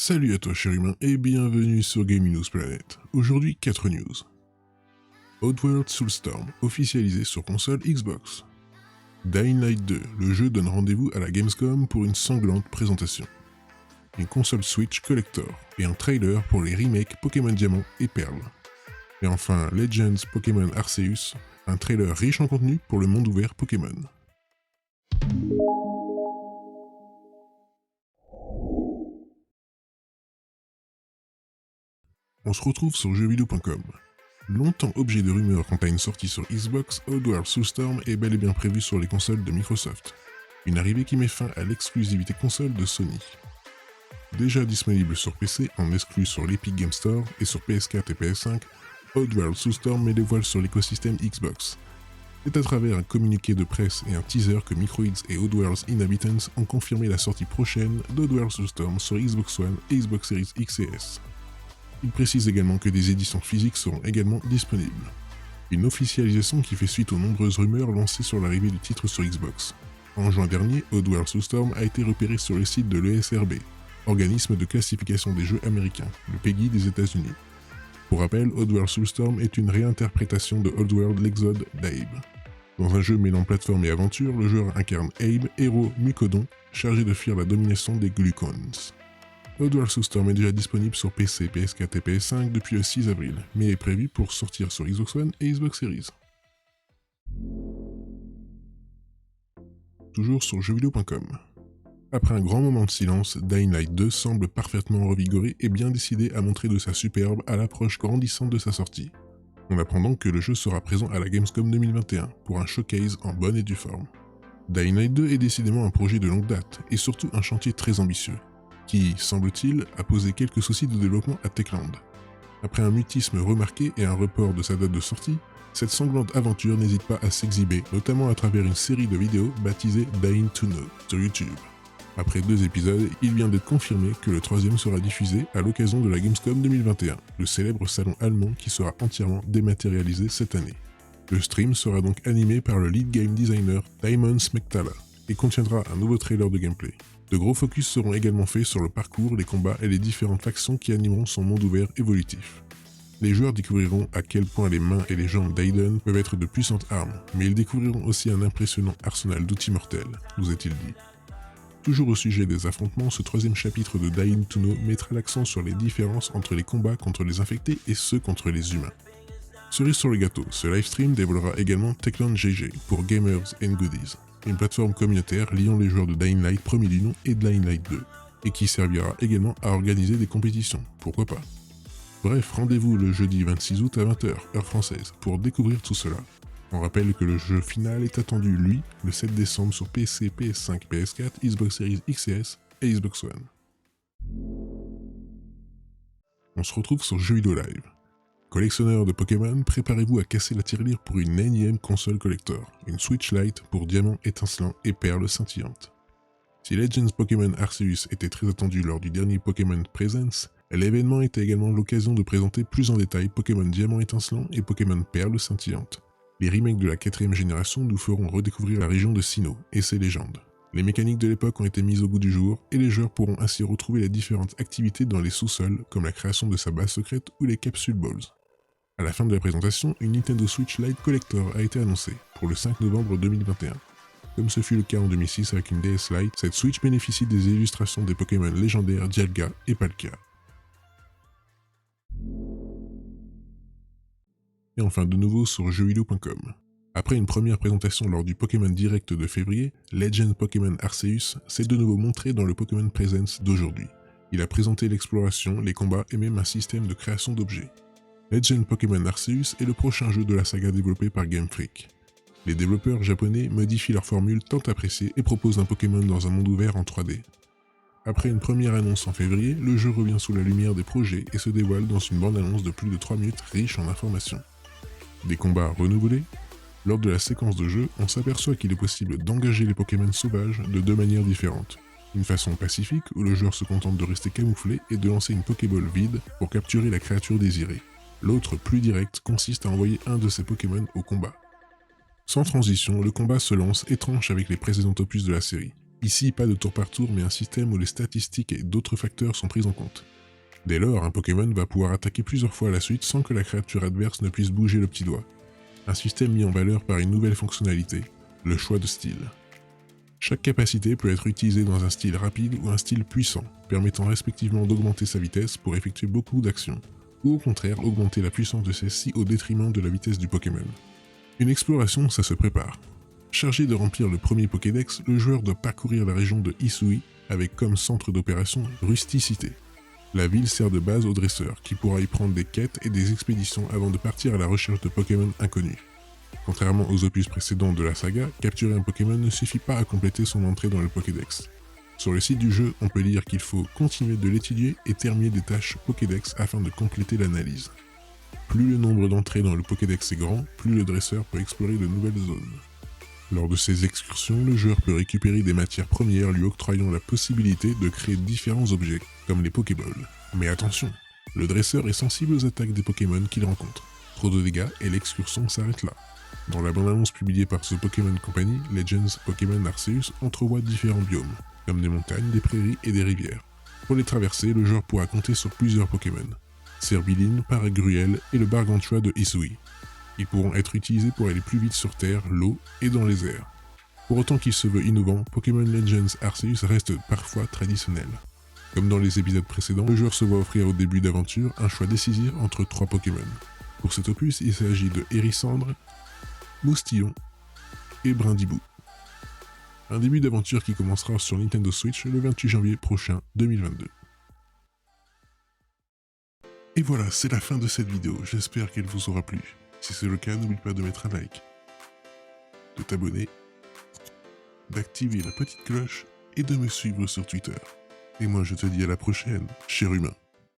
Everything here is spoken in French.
Salut à toi cher humain et bienvenue sur Gaming News Planet. Aujourd'hui 4 news. Oddworld Soulstorm officialisé sur console Xbox. Dying Light 2, le jeu donne rendez-vous à la Gamescom pour une sanglante présentation. Une console Switch Collector et un trailer pour les remakes Pokémon Diamant et Perle. Et enfin Legends Pokémon Arceus, un trailer riche en contenu pour le monde ouvert Pokémon. On se retrouve sur jeuxvideo.com. Longtemps objet de rumeurs quant à une sortie sur Xbox, Oddworld Soulstorm est bel et bien prévu sur les consoles de Microsoft. Une arrivée qui met fin à l'exclusivité console de Sony. Déjà disponible sur PC en exclu sur l'Epic Game Store et sur PS4 et PS5, Oddworld Soulstorm met les voiles sur l'écosystème Xbox. C'est à travers un communiqué de presse et un teaser que Microids et Oddworld's Inhabitants ont confirmé la sortie prochaine d'Oddworld Soulstorm sur Xbox One et Xbox Series X et S. Il précise également que des éditions physiques seront également disponibles. Une officialisation qui fait suite aux nombreuses rumeurs lancées sur l'arrivée du titre sur Xbox. En juin dernier, Oddworld Soulstorm a été repéré sur le site de l'ESRB, organisme de classification des jeux américains, le PEGI des États-Unis. Pour rappel, Oddworld Soulstorm est une réinterprétation de Oddworld l'Exode d'Abe. Dans un jeu mêlant plateforme et aventure, le joueur incarne Abe, héros Mucodon, chargé de fuir la domination des Glucons. Oddworld Soulstorm est déjà disponible sur PC, PS4 et PS5 depuis le 6 avril, mais est prévu pour sortir sur Xbox One et Xbox Series. Toujours sur jeuxvideo.com. Après un grand moment de silence, Dying Light 2 semble parfaitement revigoré et bien décidé à montrer de sa superbe à l'approche grandissante de sa sortie. On apprend donc que le jeu sera présent à la Gamescom 2021 pour un showcase en bonne et due forme. Dying Light 2 est décidément un projet de longue date et surtout un chantier très ambitieux, qui, semble-t-il, a posé quelques soucis de développement à Techland. Après un mutisme remarqué et un report de sa date de sortie, cette sanglante aventure n'hésite pas à s'exhiber, notamment à travers une série de vidéos baptisée Dying to Know sur YouTube. Après 2 épisodes, il vient d'être confirmé que le 3e sera diffusé à l'occasion de la Gamescom 2021, le célèbre salon allemand qui sera entièrement dématérialisé cette année. Le stream sera donc animé par le lead game designer Timon Smektala et contiendra un nouveau trailer de gameplay. De gros focus seront également faits sur le parcours, les combats et les différentes factions qui animeront son monde ouvert évolutif. Les joueurs découvriront à quel point les mains et les jambes d'Aiden peuvent être de puissantes armes, mais ils découvriront aussi un impressionnant arsenal d'outils mortels, nous est-il dit. Toujours au sujet des affrontements, ce 3e chapitre de Dying to Know mettra l'accent sur les différences entre les combats contre les infectés et ceux contre les humains. Cerise sur le gâteau, ce livestream dévoilera également Techland GG pour Gamers and Goodies, une plateforme communautaire liant les joueurs de Dying Light premier du nom et Dying Light 2, et qui servira également à organiser des compétitions, pourquoi pas. Bref, rendez-vous le jeudi 26 août à 20h, heure française, pour découvrir tout cela. On rappelle que le jeu final est attendu, lui, le 7 décembre sur PC, PS5, PS4, Xbox Series X et S et Xbox One. On se retrouve sur Jeux Vidéo Live. Collectionneurs de Pokémon, préparez-vous à casser la tirelire pour une énième console collector, une Switch Lite pour diamants étincelants et perles scintillantes. Si Legends Pokémon Arceus était très attendu lors du dernier Pokémon Presents, l'événement était également l'occasion de présenter plus en détail Pokémon Diamant étincelant et Pokémon Perles scintillantes. Les remakes de la 4ème génération nous feront redécouvrir la région de Sinnoh et ses légendes. Les mécaniques de l'époque ont été mises au goût du jour et les joueurs pourront ainsi retrouver les différentes activités dans les sous-sols comme la création de sa base secrète ou les capsules balls. À la fin de la présentation, une Nintendo Switch Lite Collector a été annoncée pour le 5 novembre 2021. Comme ce fut le cas en 2006 avec une DS Lite, cette Switch bénéficie des illustrations des Pokémon légendaires Dialga et Palkia. Et enfin de nouveau sur jeuxvideo.com. Après une première présentation lors du Pokémon Direct de février, Legends Pokémon Arceus s'est de nouveau montré dans le Pokémon Presents d'aujourd'hui. Il a présenté l'exploration, les combats et même un système de création d'objets. Legend Pokémon Arceus est le prochain jeu de la saga développé par Game Freak. Les développeurs japonais modifient leur formule tant appréciée et proposent un Pokémon dans un monde ouvert en 3D. Après une première annonce en février, le jeu revient sous la lumière des projets et se dévoile dans une bande-annonce de plus de 3 minutes riche en informations. Des combats renouvelés. Lors de la séquence de jeu, on s'aperçoit qu'il est possible d'engager les Pokémon sauvages de 2 manières différentes. Une façon pacifique où le joueur se contente de rester camouflé et de lancer une Pokéball vide pour capturer la créature désirée. L'autre, plus direct, consiste à envoyer un de ses Pokémon au combat. Sans transition, le combat se lance et tranche avec les précédents opus de la série. Ici, pas de tour par tour, mais un système où les statistiques et d'autres facteurs sont pris en compte. Dès lors, un Pokémon va pouvoir attaquer plusieurs fois à la suite sans que la créature adverse ne puisse bouger le petit doigt. Un système mis en valeur par une nouvelle fonctionnalité, le choix de style. Chaque capacité peut être utilisée dans un style rapide ou un style puissant, permettant respectivement d'augmenter sa vitesse pour effectuer beaucoup d'actions, ou au contraire augmenter la puissance de celle-ci au détriment de la vitesse du Pokémon. Une exploration, ça se prépare. Chargé de remplir le premier Pokédex, le joueur doit parcourir la région de Hisui avec comme centre d'opération Rusticité. La ville sert de base au dresseur, qui pourra y prendre des quêtes et des expéditions avant de partir à la recherche de Pokémon inconnus. Contrairement aux opus précédents de la saga, capturer un Pokémon ne suffit pas à compléter son entrée dans le Pokédex. Sur le site du jeu, on peut lire qu'il faut continuer de l'étudier et terminer des tâches Pokédex afin de compléter l'analyse. Plus le nombre d'entrées dans le Pokédex est grand, plus le dresseur peut explorer de nouvelles zones. Lors de ces excursions, le joueur peut récupérer des matières premières lui octroyant la possibilité de créer différents objets, comme les Pokéballs. Mais attention, le dresseur est sensible aux attaques des Pokémon qu'il rencontre. Trop de dégâts et l'excursion s'arrête là. Dans la bande-annonce publiée par The Pokémon Company, Legends Pokémon Arceus entrevoit différents biomes, comme des montagnes, des prairies et des rivières. Pour les traverser, le joueur pourra compter sur plusieurs Pokémon. Serbiline, Paragruel et le Bargantua de Hisui. Ils pourront être utilisés pour aller plus vite sur Terre, l'eau et dans les airs. Pour autant qu'il se veut innovant, Pokémon Legends Arceus reste parfois traditionnel. Comme dans les épisodes précédents, le joueur se voit offrir au début d'aventure un choix décisif entre 3 Pokémon. Pour cet opus, il s'agit de Hérissandre, Moustillon et Brindibou. Un début d'aventure qui commencera sur Nintendo Switch le 28 janvier prochain 2022. Et voilà, c'est la fin de cette vidéo, j'espère qu'elle vous aura plu. Si c'est le cas, n'oublie pas de mettre un like, de t'abonner, d'activer la petite cloche et de me suivre sur Twitter. Et moi je te dis à la prochaine, cher humain.